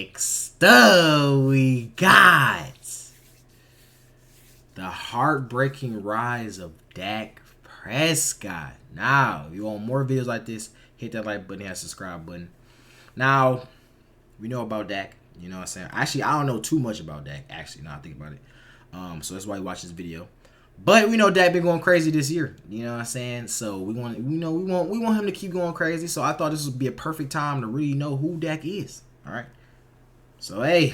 Next up, we got the heartbreaking rise of Dak Prescott. Now, if you want more videos like this, hit that like button, hit that subscribe button. Now, we know about Dak. You know what I'm saying? Actually, I don't know too much about Dak. Actually, now I think about it. So that's why you watch this video. But we know Dak been going crazy this year. You know what I'm saying? So we want him to keep going crazy. So I thought this would be a perfect time to really know who Dak is. All right. So hey,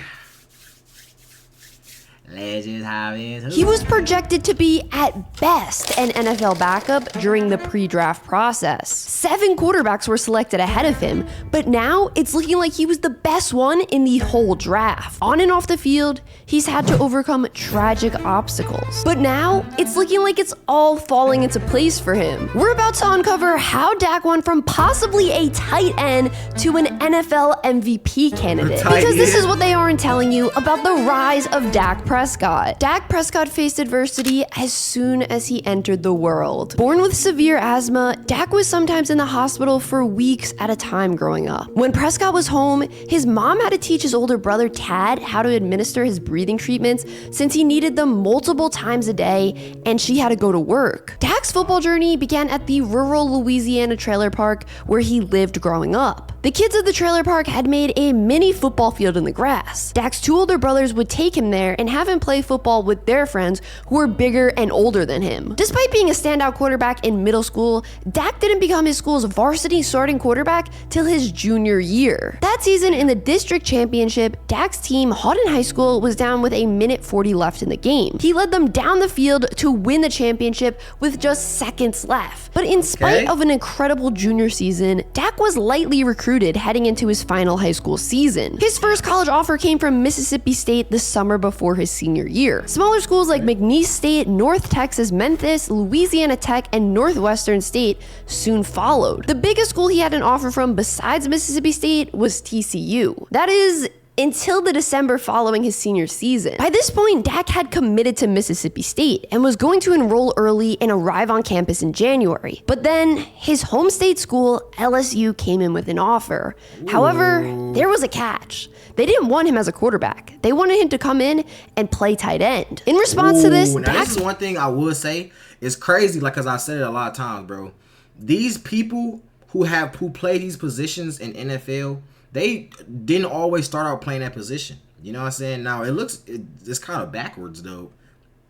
let's just hop into it. He was projected to be, at best, an NFL backup during the pre-draft process. 7 quarterbacks were selected ahead of him, but now it's looking like he was the best one in the whole draft. On and off the field, he's had to overcome tragic obstacles. But now, it's looking like it's all falling into place for him. We're about to uncover how Dak went from possibly a tight end to an NFL MVP candidate. Because this is what they aren't telling you about the rise of Dak Prescott. Dak Prescott faced adversity as soon as he entered the world. Born with severe asthma, Dak was sometimes in the hospital for weeks at a time growing up. When Prescott was home, his mom had to teach his older brother Tad how to administer his breathing treatments since he needed them multiple times a day and she had to go to work. Dak's football journey began at the rural Louisiana trailer park where he lived growing up. The kids at the trailer park had made a mini football field in the grass. Dak's 2 older brothers would take him there and have him play football with their friends who were bigger and older than him. Despite being a standout quarterback in middle school, Dak didn't become his school's varsity starting quarterback till his junior year. That season in the district championship, Dak's team, Houghton High School, was down with 1:40 left in the game. He led them down the field to win the championship with just seconds left. But in spite of an incredible junior season, Dak was lightly recruited heading into his final high school season. His first college offer came from Mississippi State the summer before his senior year. Smaller schools like McNeese State, North Texas Memphis, Louisiana Tech, and Northwestern State soon followed. The biggest school he had an offer from besides Mississippi State was TCU. That is, until the December following his senior season. By this point, Dak had committed to Mississippi State and was going to enroll early and arrive on campus in January. But then, his home state school, LSU, came in with an offer. However, there was a catch. They didn't want him as a quarterback. They wanted him to come in and play tight end. In response to this, this is one thing I would say. It's crazy, like, cause I said it a lot of times, bro. These people who play these positions in NFL, they didn't always start out playing that position. You know what I'm saying? Now, it's kind of backwards, though.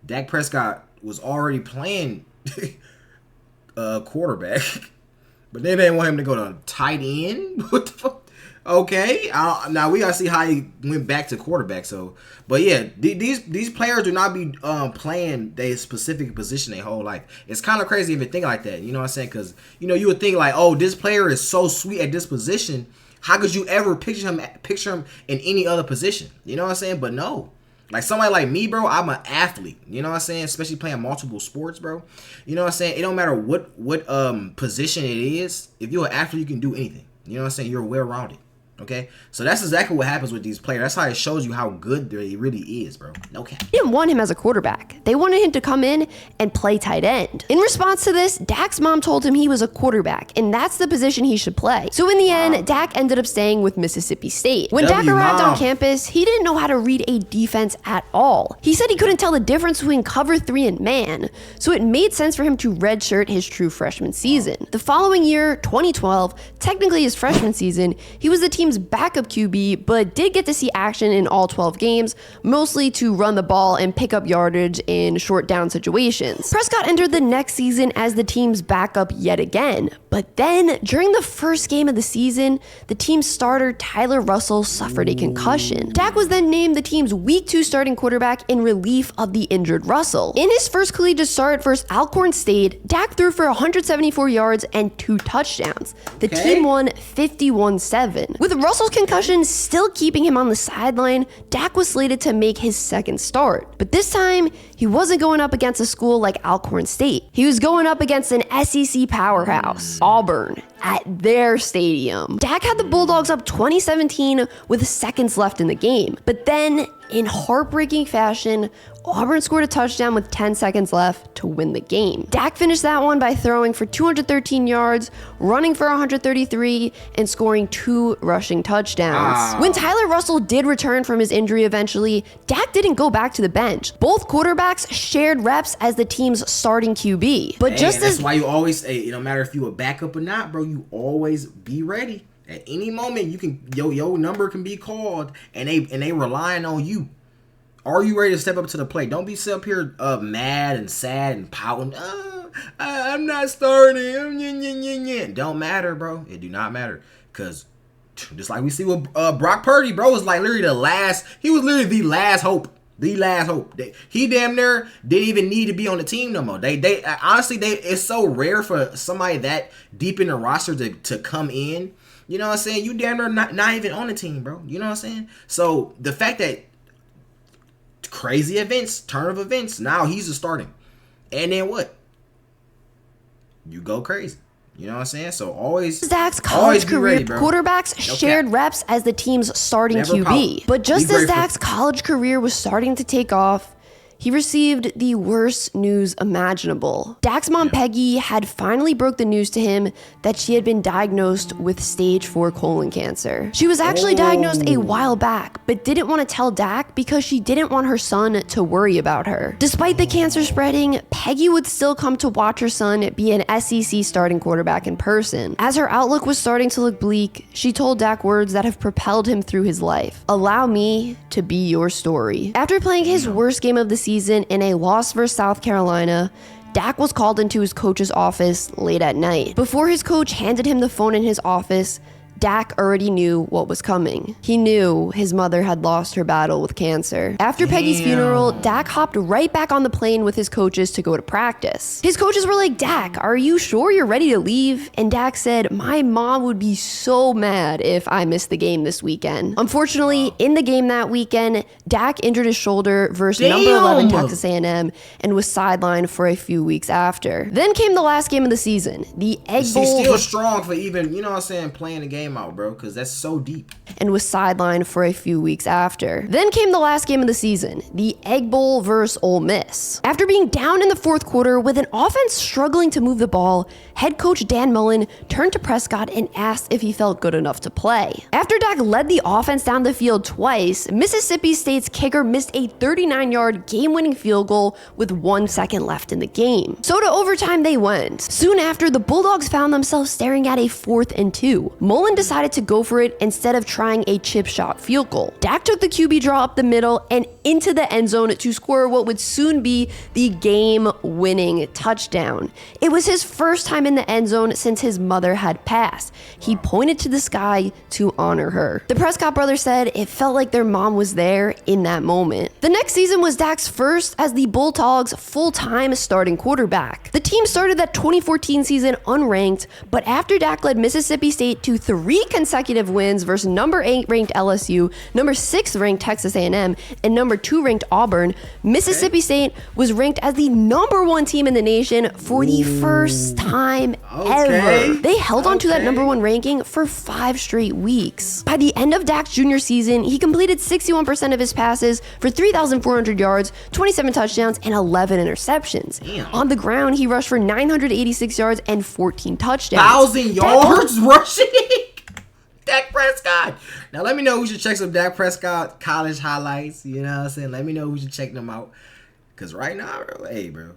Dak Prescott was already playing quarterback, but then they didn't want him to go to tight end? What the fuck? Okay. Now, we got to see how he went back to quarterback. So, but yeah, these players do not be playing their specific position their whole life. It's kind of crazy if you think like that. You know what I'm saying? Because, you would think like, oh, this player is so sweet at this position. How could you ever picture him in any other position? You know what I'm saying? But no. Like somebody like me, bro, I'm an athlete. You know what I'm saying? Especially playing multiple sports, bro. You know what I'm saying? It don't matter what position it is. If you're an athlete, you can do anything. You know what I'm saying? You're well-rounded. Okay, so that's exactly what happens with these players. That's how it shows you how good they really is, bro. No cap. They didn't want him as a quarterback. They wanted him to come in and play tight end. In response to this, Dak's mom told him he was a quarterback, and that's the position he should play. So in the end, Dak ended up staying with Mississippi State. When Dak arrived on campus, he didn't know how to read a defense at all. He said he couldn't tell the difference between cover 3 and man, so it made sense for him to redshirt his true freshman season. The following year, 2012, technically his freshman season, he was the team's backup QB, but did get to see action in all 12 games, mostly to run the ball and pick up yardage in short down situations. Prescott entered the next season as the team's backup yet again, but then during the first game of the season, the team's starter Tyler Russell suffered a concussion. Dak was then named the team's week 2 starting quarterback in relief of the injured Russell. In his first collegiate start versus Alcorn State, Dak threw for 174 yards and 2 touchdowns. The team won 51-7. With Russell's concussion still keeping him on the sideline, Dak was slated to make his second start. But this time, he wasn't going up against a school like Alcorn State. He was going up against an SEC powerhouse, Auburn, at their stadium. Dak had the Bulldogs up 20-17 with seconds left in the game. But then in heartbreaking fashion, Auburn scored a touchdown with 10 seconds left to win the game. Dak finished that one by throwing for 213 yards, running for 133, and scoring 2 rushing touchdowns. When Tyler Russell did return from his injury eventually, Dak didn't go back to the bench. Both quarterbacks shared reps as the team's starting QB. But that's why you always, no matter if you a backup or not, bro, you always be ready. At any moment, you can your number can be called, and they relying on you. Are you ready to step up to the plate? Don't be up here mad and sad and pouting. I'm not starting. Don't matter, bro. It do not matter. Because just like we see with Brock Purdy, bro, was like literally the last hope. The last hope. He damn near didn't even need to be on the team no more. They honestly, it's so rare for somebody that deep in the roster to come in. You know what I'm saying? You damn near not even on the team, bro. You know what I'm saying? So the fact that crazy events, turn of events, now he's a starting. And then what? You go crazy. You know what I'm saying? So always Dak's college career, quarterbacks shared reps as the team's starting QB. But just as Dak's college career was starting to take off, he received the worst news imaginable. Dak's mom, Peggy, had finally broke the news to him that she had been diagnosed with stage 4 colon cancer. She was actually diagnosed a while back, but didn't want to tell Dak because she didn't want her son to worry about her. Despite the cancer spreading, Peggy would still come to watch her son be an SEC starting quarterback in person. As her outlook was starting to look bleak, she told Dak words that have propelled him through his life. "Allow me to be your story." After playing his worst game of the season in a loss versus South Carolina, Dak was called into his coach's office late at night. Before his coach handed him the phone in his office, Dak already knew what was coming. He knew his mother had lost her battle with cancer. After Peggy's funeral, Dak hopped right back on the plane with his coaches to go to practice. His coaches were like, "Dak, are you sure you're ready to leave?" And Dak said, "My mom would be so mad if I missed the game this weekend." Unfortunately, in the game that weekend, Dak injured his shoulder versus number 11 Texas A&M and was sidelined for a few weeks after. Then came the last game of the season, the Egg Bowl. He's still strong for even, you know what I'm saying, playing the game out, bro, because that's so deep. And was sidelined for a few weeks after. Then came the last game of the season, the Egg Bowl versus Ole Miss. After being down in the fourth quarter with an offense struggling to move the ball, head coach Dan Mullen turned to Prescott and asked if he felt good enough to play. After Dak led the offense down the field twice, Mississippi State's kicker missed a 39-yard game-winning field goal with 1 second left in the game. So to overtime they went. Soon after, the Bulldogs found themselves staring at a 4th and 2. Mullen decided to go for it instead of trying a chip shot field goal. Dak took the QB draw up the middle and into the end zone to score what would soon be the game-winning touchdown. It was his first time in the end zone since his mother had passed. He pointed to the sky to honor her. The Prescott brothers said it felt like their mom was there in that moment. The next season was Dak's first as the Bulldogs' full-time starting quarterback. The team started that 2014 season unranked, but after Dak led Mississippi State to 3 consecutive wins versus number 8 ranked LSU, number 6 ranked Texas A&M, and number 2 ranked Auburn, Mississippi State was ranked as the number 1 team in the nation for the first time ever. They held on to that number 1 ranking for 5 straight weeks. By the end of Dak's junior season, he completed 61% of his passes for 3,400 yards, 27 touchdowns, and 11 interceptions. On the ground, he rushed for 986 yards and 14 touchdowns. 1,000 yards rushing? Dak Prescott. Now let me know who should check some Dak Prescott college highlights. You know what I'm saying? Let me know who should check them out. Because right now, bro, hey, bro,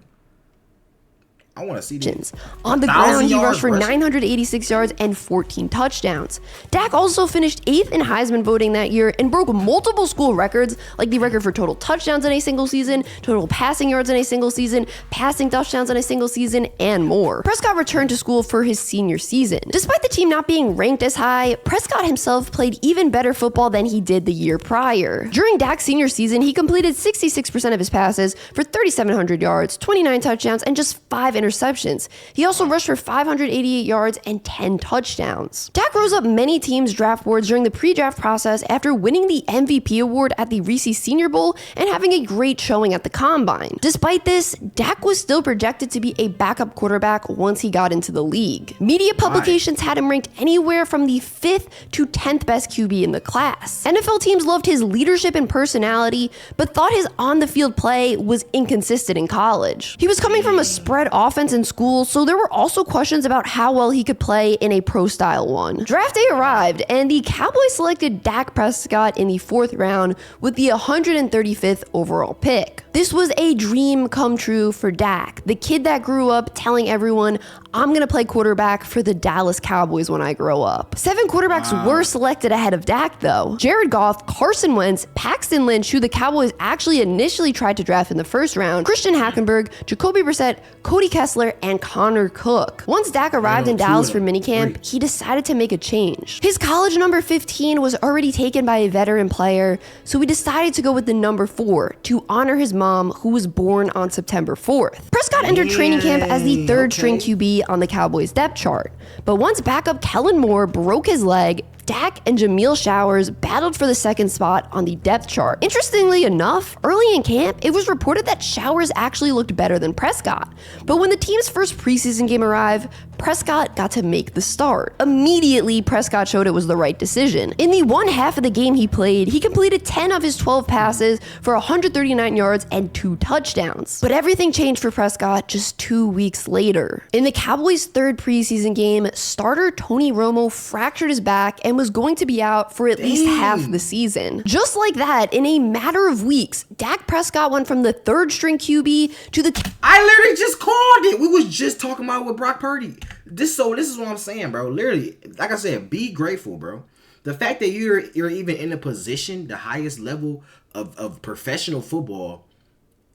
I want to see this. On the ground, he rushed for 986 yards and 14 touchdowns. Dak also finished 8th in Heisman voting that year and broke multiple school records, like the record for total touchdowns in a single season, total passing yards in a single season, passing touchdowns in a single season, and more. Prescott returned to school for his senior season. Despite the team not being ranked as high, Prescott himself played even better football than he did the year prior. During Dak's senior season, he completed 66% of his passes for 3,700 yards, 29 touchdowns, and just 5 interceptions. He also rushed for 588 yards and 10 touchdowns. Dak rose up many teams' draft boards during the pre-draft process after winning the MVP award at the Reese Senior Bowl and having a great showing at the Combine. Despite this, Dak was still projected to be a backup quarterback once he got into the league. Media publications had him ranked anywhere from the 5th to 10th best QB in the class. NFL teams loved his leadership and personality, but thought his on-the-field play was inconsistent in college. He was coming from a spread offense in school, so there were also questions about how well he could play in a pro-style one. Draft day arrived, and the Cowboys selected Dak Prescott in the 4th round with the 135th overall pick. This was a dream come true for Dak, the kid that grew up telling everyone, I'm going to play quarterback for the Dallas Cowboys when I grow up. 7 quarterbacks were selected ahead of Dak, though. Jared Goff, Carson Wentz, Paxton Lynch, who the Cowboys actually initially tried to draft in the 1st round, Christian Hackenberg, Jacoby Brissett, Cody Kessler, and Connor Cook. Once Dak arrived in Dallas for minicamp, he decided to make a change. His college number 15 was already taken by a veteran player, so he decided to go with the number 4 to honor his mom, who was born on September 4th. Prescott entered training camp as the 3rd string QB on the Cowboys depth chart, but once backup Kellen Moore broke his leg, Dak and Jameel Showers battled for the 2nd spot on the depth chart. Interestingly enough, early in camp, it was reported that Showers actually looked better than Prescott. But when the team's first preseason game arrived, Prescott got to make the start. Immediately, Prescott showed it was the right decision. In the one half of the game he played, he completed 10 of his 12 passes for 139 yards and 2 touchdowns. But everything changed for Prescott just 2 weeks later. In the Cowboys' 3rd preseason game, starter Tony Romo fractured his back and was going to be out for at least half the season. Just like that, in a matter of weeks, Dak Prescott went from the 3rd string QB to the... I literally just called it. We was just talking about it with Brock Purdy. This is what I'm saying, bro. Literally, like I said, be grateful, bro. The fact that you're even in a position, the highest level of professional football,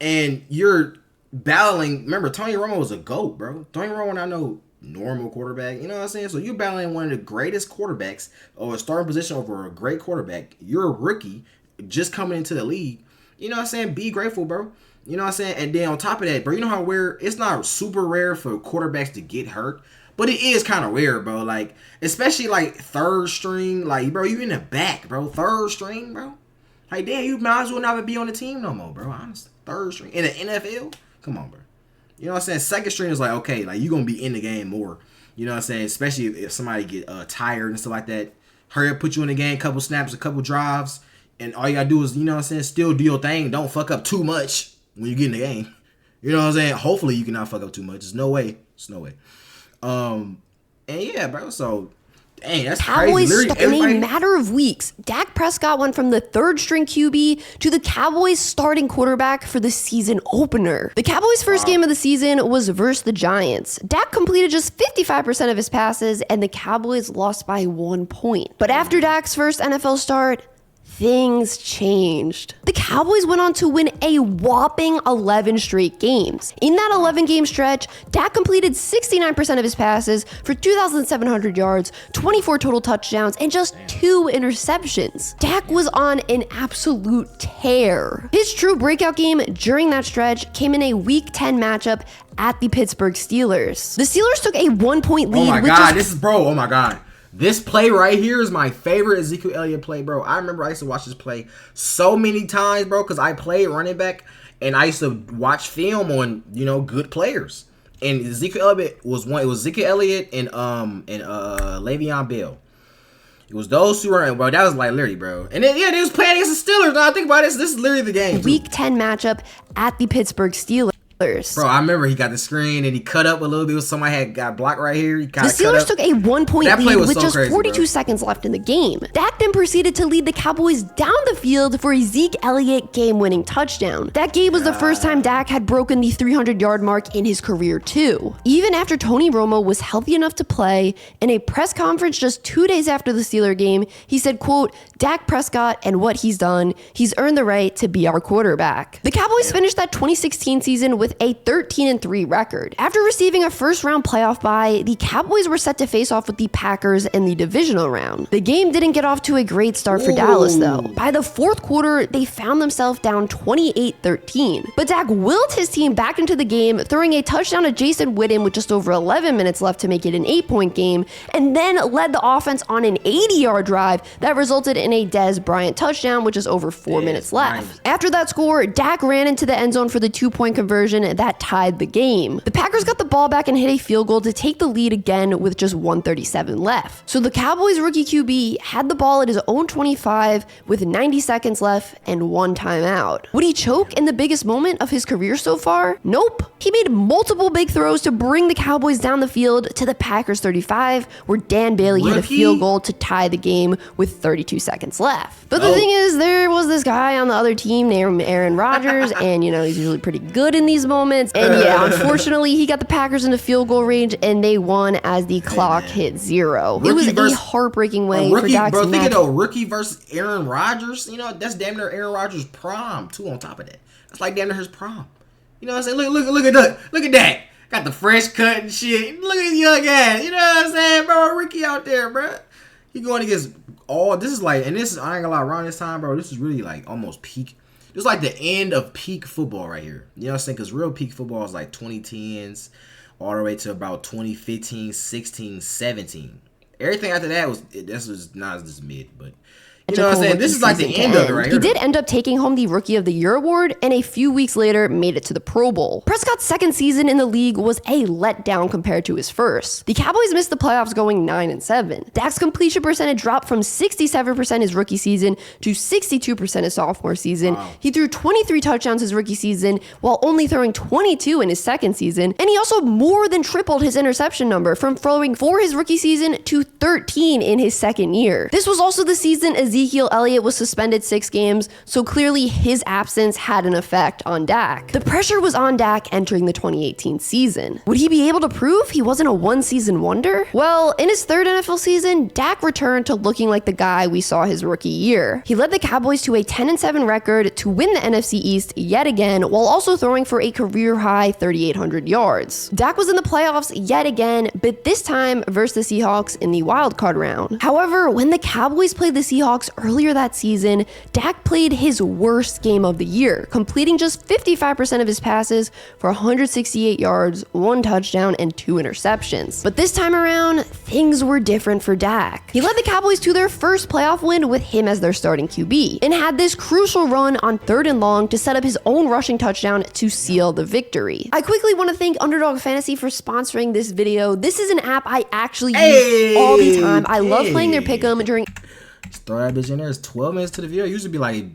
and you're battling... Remember, Tony Romo was a GOAT, bro. Tony Romo, I know... normal quarterback, you know what I'm saying? So you're battling one of the greatest quarterbacks or a starting position over a great quarterback. You're a rookie just coming into the league. You know what I'm saying? Be grateful, bro. You know what I'm saying? And then on top of that, bro, you know how rare, it's not super rare for quarterbacks to get hurt, but it is kind of rare, bro. Like, especially like 3rd string, like, bro, you in the back, bro. 3rd string, bro. Like, damn, you might as well not be on the team no more, bro. Honestly, 3rd string in the NFL? Come on, bro. You know what I'm saying? 2nd string is like, okay, like you're going to be in the game more. You know what I'm saying? Especially if somebody get tired and stuff like that. Hurry up, put you in the game, couple snaps, a couple drives. And all you got to do is, you know what I'm saying, still do your thing. Don't fuck up too much when you get in the game. You know what I'm saying? Hopefully you cannot fuck up too much. There's no way. There's no way. And yeah, bro, so... Dang, that's Cowboys crazy. in a matter of weeks, Dak Prescott went from the 3rd string QB to the Cowboys starting quarterback for the season opener. The Cowboys' first game of the season was versus the Giants. Dak completed just 55% of his passes, and the Cowboys lost by 1 point. But after Dak's first NFL start, things changed. The Cowboys went on to win a whopping 11 straight games. In that 11-game stretch, Dak completed 69% of his passes for 2,700 yards, 24 total touchdowns, and just 2 interceptions. Dak was on an absolute tear. His true breakout game during that stretch came in a Week 10 matchup at the Pittsburgh Steelers. The Steelers took a 1-point lead. Oh my God, oh my God. This play right here is my favorite Ezekiel Elliott play, bro. I remember I used to watch this play so many times, bro, because I played running back, and I used to watch film on, you know, good players. And Ezekiel Elliott was one. It was Ezekiel Elliott and Le'Veon Bell. It was those 2 running, bro. That was like literally, bro. And then, yeah, they was playing against the Steelers. Now I think about this. This is literally the game. Week 10 matchup at the Pittsburgh Steelers. Bro, I remember he got the screen and he cut up a little bit. Somebody had got blocked right here. The Steelers took a 1-point lead with just 42 crazy, seconds left in the game. Dak then proceeded to lead the Cowboys down the field for a Zeke Elliott game-winning touchdown. That game was the first time Dak had broken the 300-yard mark in his career, too. Even after Tony Romo was healthy enough to play, in a press conference just 2 days after the Steeler game, he said, quote, Dak Prescott and what he's done, he's earned the right to be our quarterback. The Cowboys finished that 2016 season with with a 13-3 record. After receiving a first-round playoff bye, the Cowboys were set to face off with the Packers in the divisional round. The game didn't get off to a great start for Dallas, though. By the fourth quarter, they found themselves down 28-13. But Dak willed his team back into the game, throwing a touchdown to Jason Witten with just over 11 minutes left to make it an 8-point game, and then led the offense on an 80-yard drive that resulted in a Dez Bryant touchdown with just over 4 minutes left. After that score, Dak ran into the end zone for the 2-point conversion that tied the game. The Packers got the ball back and hit a field goal to take the lead again with just 1:37 left. So the Cowboys rookie QB had the ball at his own 25 with 90 seconds left and 1 timeout. Would he choke in the biggest moment of his career so far? Nope. He made multiple big throws to bring the Cowboys down the field to the Packers 35, where Dan Bailey hit a field goal to tie the game with 32 seconds left. But the thing is, there was this guy on the other team named Aaron Rodgers, and he's usually pretty good in these moments. And yeah, unfortunately, he got the Packers into field goal range, and they won as the clock hit 0. It was a heartbreaking way for Dak's bro, think of rookie versus Aaron Rodgers. That's damn near Aaron Rodgers' prime too. On top of that, that's like damn near his prime. You know what I'm saying? Look at that. Look at that. Got the fresh cut and shit. Look at young ass. You know what I'm saying, bro? Ricky out there, bro. He going against this is like, and this is, I ain't gonna lie, around this time, bro, this is really like almost peak. This is like the end of peak football right here. You know what I'm saying? Because real peak football is like 2010s all the way to about 2015, 16, 17. Everything after that was not as mid, but you know what I'm saying? This is like the end of it right here. He did end up taking home the Rookie of the Year award, and a few weeks later made it to the Pro Bowl. Prescott's second season in the league was a letdown compared to his first. The Cowboys missed the playoffs going 9-7. Dak's completion percentage dropped from 67% his rookie season to 62% his sophomore season. Wow. He threw 23 touchdowns his rookie season while only throwing 22 in his second season, and he also more than tripled his interception number from throwing 4 his rookie season to 13 in his second year. This was also the season Ezekiel Elliott was suspended 6 games, so clearly his absence had an effect on Dak. The pressure was on Dak entering the 2018 season. Would he be able to prove he wasn't a one-season wonder? Well, in his third NFL season, Dak returned to looking like the guy we saw his rookie year. He led the Cowboys to a 10-7 record to win the NFC East yet again, while also throwing for a career-high 3,800 yards. Dak was in the playoffs yet again, but this time versus the Seahawks in the wildcard round. However, when the Cowboys played the Seahawks earlier that season, Dak played his worst game of the year, completing just 55% of his passes for 168 yards, 1 touchdown, and 2 interceptions. But this time around, things were different for Dak. He led the Cowboys to their first playoff win with him as their starting QB, and had this crucial run on 3rd and long to set up his own rushing touchdown to seal the victory. I quickly want to thank Underdog Fantasy for sponsoring this video. This is an app I actually use all the time. I love playing their pick'em during... Just throw that bitch in there. It's 12 minutes to the video. It used to be like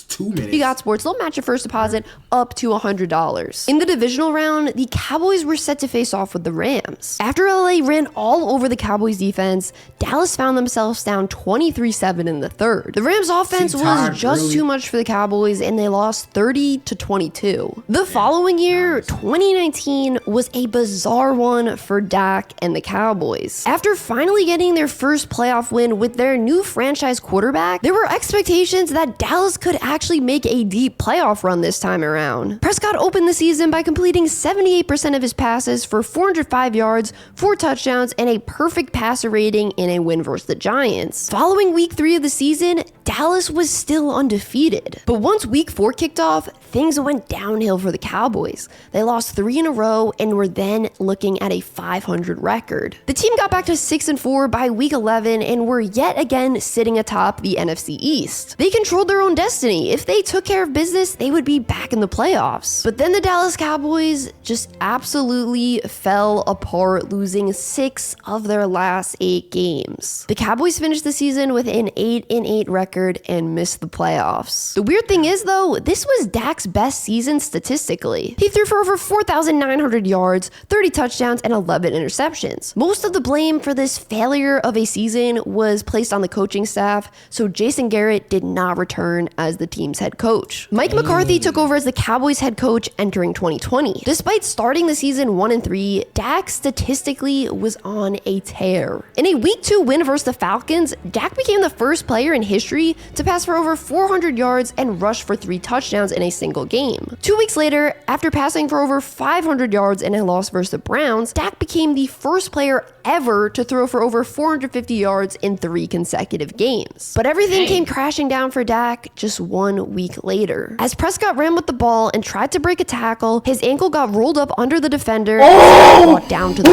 2 minutes. You got sports. They'll match your first deposit up to $100. In the divisional round, the Cowboys were set to face off with the Rams. After LA ran all over the Cowboys defense, Dallas found themselves down 23-7 in the third. The Rams offense was just too much for the Cowboys, and they lost 30-22. The following year, 2019, was a bizarre one for Dak and the Cowboys. After finally getting their first playoff win with their new franchise quarterback, there were expectations that Dallas could actually make a deep playoff run this time around. Prescott opened the season by completing 78% of his passes for 405 yards, 4 touchdowns, and a perfect passer rating in a win versus the Giants. Following week 3 of the season, Dallas was still undefeated. But once week 4 kicked off, things went downhill for the Cowboys. They lost 3 in a row and were then looking at a 500 record. The team got back to 6-4 by week 11 and were yet again sitting atop the NFC East. They controlled their own destiny. If they took care of business, they would be back in the playoffs. But then the Dallas Cowboys just absolutely fell apart, losing 6 of their last 8 games. The Cowboys finished the season with an 8-8 record and missed the playoffs. The weird thing is, though, this was Dak's best season statistically. He threw for over 4,900 yards, 30 touchdowns, and 11 interceptions. Most of the blame for this failure of a season was placed on the coaching staff, so Jason Garrett did not return as the team's head coach. Mike McCarthy took over as the Cowboys head coach entering 2020. Despite starting the season 1-3, Dak statistically was on a tear. In a week 2 win versus the Falcons, Dak became the first player in history surgery to pass for over 400 yards and rush for 3 touchdowns in a single game. 2 weeks later, after passing for over 500 yards in a loss versus the Browns, Dak became the first player ever to throw for over 450 yards in 3 consecutive games. But everything came crashing down for Dak just 1 week later. As Prescott ran with the ball and tried to break a tackle, his ankle got rolled up under the defender and brought down to the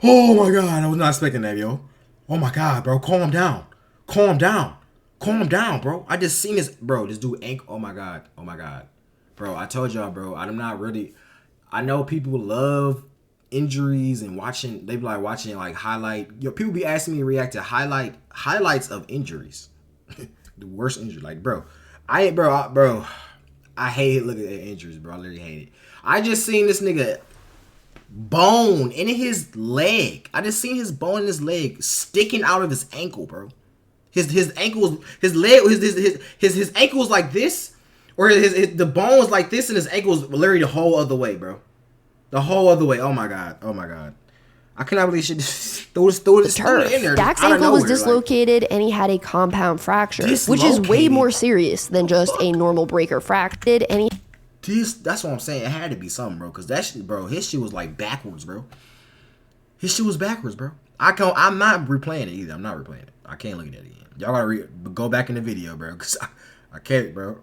Oh my God, I was not expecting that, yo. Oh my God, bro, calm down, bro. I just seen this, bro. This dude ankle. Oh my God, bro. I told y'all, bro. I'm not really. I know people love injuries and watching. They be like watching like highlight. Yo, people be asking me to react to highlights of injuries. The worst injury, like, bro. I hate looking at injuries, bro. I literally hate it. I just seen this nigga bone in his leg. I just seen his bone in his leg sticking out of his ankle, bro. His ankles, his leg, his ankles like this, or the bone was like this, and his ankles literally the whole other way, bro. The whole other way. Oh my God. I cannot believe shit. Throw it in there. Dak's ankle was dislocated, and he had a compound fracture, which is way more serious than just a normal break or fracture. And that's what I'm saying. It had to be something, bro. Because that shit, bro, his shit was like backwards, bro. His shit was backwards, bro. I'm not replaying it either. I'm not replaying it. I can't look at it again. Y'all gotta go back in the video, bro. Because I can't, bro.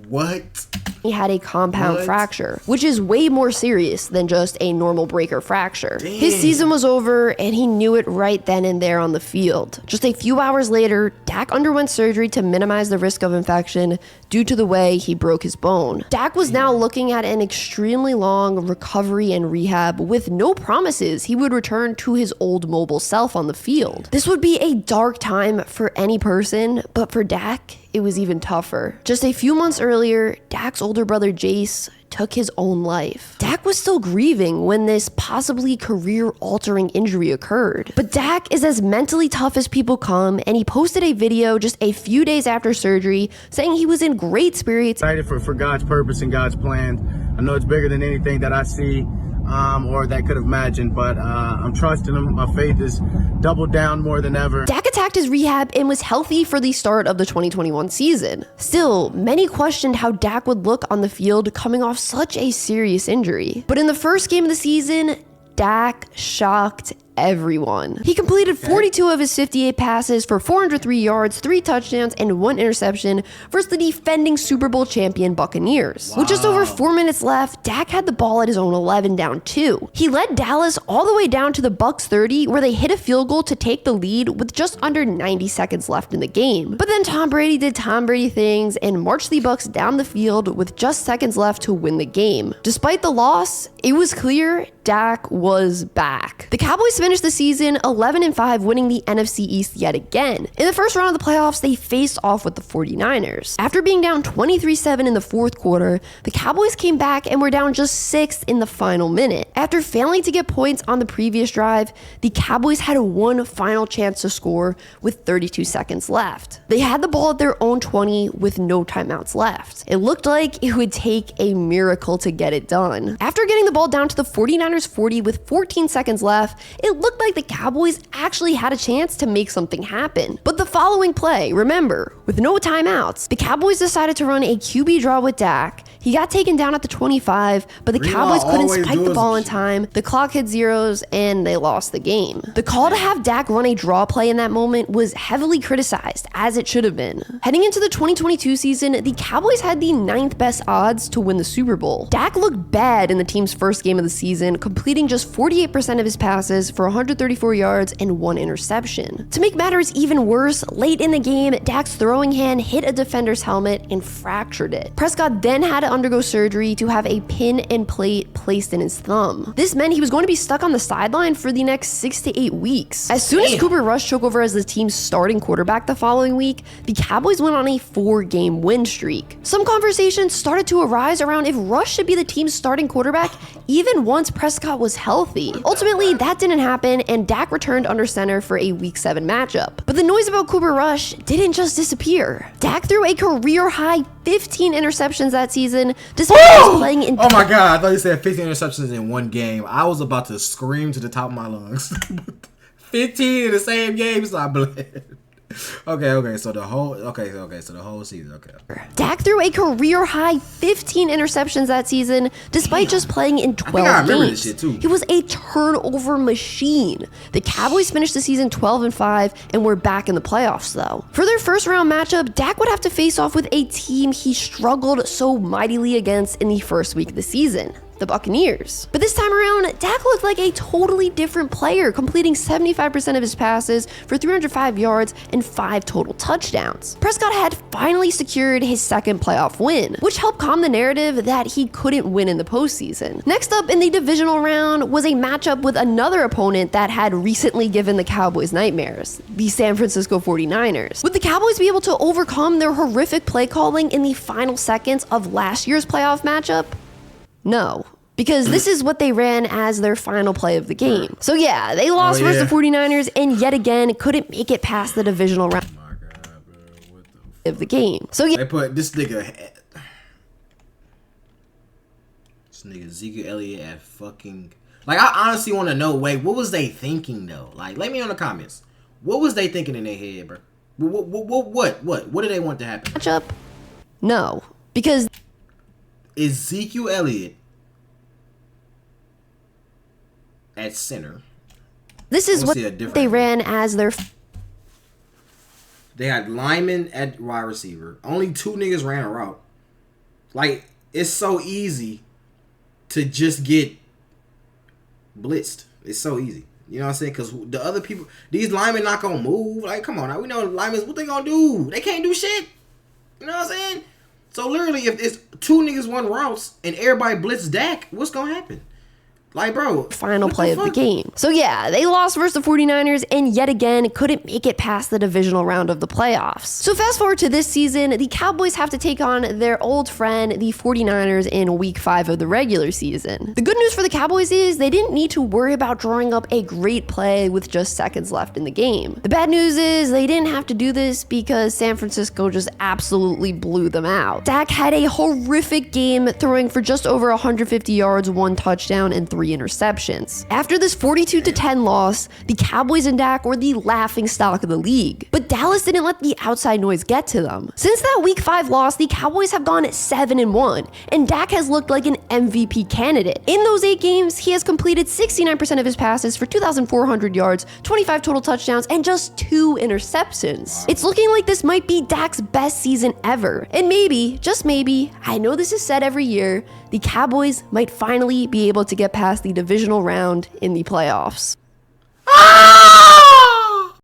What? He had a compound fracture, which is way more serious than just a normal break or fracture. Damn. His season was over, and he knew it right then and there on the field. Just a few hours later, Dak underwent surgery to minimize the risk of infection due to the way he broke his bone. Dak was now looking at an extremely long recovery and rehab with no promises he would return to his old mobile self on the field. This would be a dark time for any person, but for Dak, it was even tougher. Just a few months earlier, Dak's older brother Jace took his own life. Dak was still grieving when this possibly career-altering injury occurred. But Dak is as mentally tough as people come, and he posted a video just a few days after surgery saying he was in great spirits. Excited for God's purpose and God's plan. I know it's bigger than anything that I see or that could have imagined, but I'm trusting him. My faith is doubled down more than ever. Dak attacked his rehab and was healthy for the start of the 2021 season. Still, many questioned how Dak would look on the field coming off such a serious injury. But in the first game of the season, Dak shocked everyone. He completed 42 of his 58 passes for 403 yards, 3 touchdowns, and 1 interception versus the defending Super Bowl champion Buccaneers. With just over 4 minutes left, Dak had the ball at his own 11 down 2. He led Dallas all the way down to the Bucs 30, where they hit a field goal to take the lead with just under 90 seconds left in the game. But then Tom Brady did Tom Brady things and marched the Bucs down the field with just seconds left to win the game. Despite the loss, it was clear Dak was back. The Cowboys finished the season 11-5, winning the NFC East yet again. In the first round of the playoffs, they faced off with the 49ers. After being down 23-7 in the fourth quarter, the Cowboys came back and were down just 6 in the final minute. After failing to get points on the previous drive, the Cowboys had one final chance to score with 32 seconds left. They had the ball at their own 20 with no timeouts left. It looked like it would take a miracle to get it done. After getting the ball down to the 49ers 40 with 14 seconds left, it looked like the Cowboys actually had a chance to make something happen. But the following play, remember, with no timeouts, the Cowboys decided to run a QB draw with Dak. He got taken down at the 25, but the Cowboys couldn't spike the ball in time. The clock hit zeros, and they lost the game. The call to have Dak run a draw play in that moment was heavily criticized, as it should have been. Heading into the 2022 season, the Cowboys had the 9th best odds to win the Super Bowl. Dak looked bad in the team's first game of the season, completing just 48% of his passes for 134 yards and 1 interception. To make matters even worse, late in the game, Dak's throwing hand hit a defender's helmet and fractured it. Prescott then had to undergo surgery to have a pin and plate placed in his thumb. This meant he was going to be stuck on the sideline for the next 6 to 8 weeks. As soon as Cooper Rush took over as the team's starting quarterback the following week, the Cowboys went on a 4-game win streak. Some conversations started to arise around if Rush should be the team's starting quarterback even once Prescott was healthy. Ultimately, that didn't happen, and Dak returned under center for a Week 7 matchup. But the noise about Cooper Rush didn't just disappear. Dak threw a career-high 15 interceptions that season, despite playing in... Oh my God, I thought you said 15 interceptions in one game. I was about to scream to the top of my lungs. 15 in the same game. So I bled. Okay. So the whole season. Okay. Dak threw a career high 15 interceptions that season, despite just playing in 12 I remember games. this shit too. He was a turnover machine. The Cowboys finished the season 12-5 and were back in the playoffs though. For their first round matchup, Dak would have to face off with a team he struggled so mightily against in the first week of the season, the Buccaneers. But this time around, Dak looked like a totally different player, completing 75% of his passes for 305 yards and 5 total touchdowns. Prescott had finally secured his second playoff win, which helped calm the narrative that he couldn't win in the postseason. Next up in the divisional round was a matchup with another opponent that had recently given the Cowboys nightmares, the San Francisco 49ers. Would the Cowboys be able to overcome their horrific play calling in the final seconds of last year's playoff matchup? No, because this is what they ran as their final play of the game. So yeah, they lost versus the 49ers and yet again couldn't make it past the divisional round of the game. So yeah, they put this nigga Ezekiel Elliott at fucking, like, I honestly want to know, wait, what was they thinking though? Like, let me know in the comments. What was they thinking in their head, bro? What did they want to happen? Matchup? No, because Ezekiel Elliott at center. This is what they ran as their. They had linemen at wide receiver. Only 2 niggas ran a route. Like, it's so easy to just get blitzed. It's so easy. You know what I'm saying? Because the other people, these linemen not going to move. Like, come on now. We know linemen, what they going to do? They can't do shit. You know what I'm saying? So literally, if it's 2 niggas run routes and everybody blitz Dak, what's gonna happen? Like, bro, final play of the game. So yeah, they lost versus the 49ers and yet again couldn't make it past the divisional round of the playoffs. So fast forward to this season, the Cowboys have to take on their old friend, the 49ers, in week 5 of the regular season. The good news for the Cowboys is they didn't need to worry about drawing up a great play with just seconds left in the game. The bad news is they didn't have to do this because San Francisco just absolutely blew them out. Dak had a horrific game, throwing for just over 150 yards, 1 touchdown, and 3 interceptions. After this 42-10 loss, the Cowboys and Dak were the laughing stock of the league. But Dallas didn't let the outside noise get to them. Since that week 5 loss, the Cowboys have gone 7-1, and Dak has looked like an MVP candidate. In those 8 games, he has completed 69% of his passes for 2,400 yards, 25 total touchdowns, and just 2 interceptions. It's looking like this might be Dak's best season ever. And maybe, just maybe, I know this is said every year, the Cowboys might finally be able to get past the divisional round in the playoffs.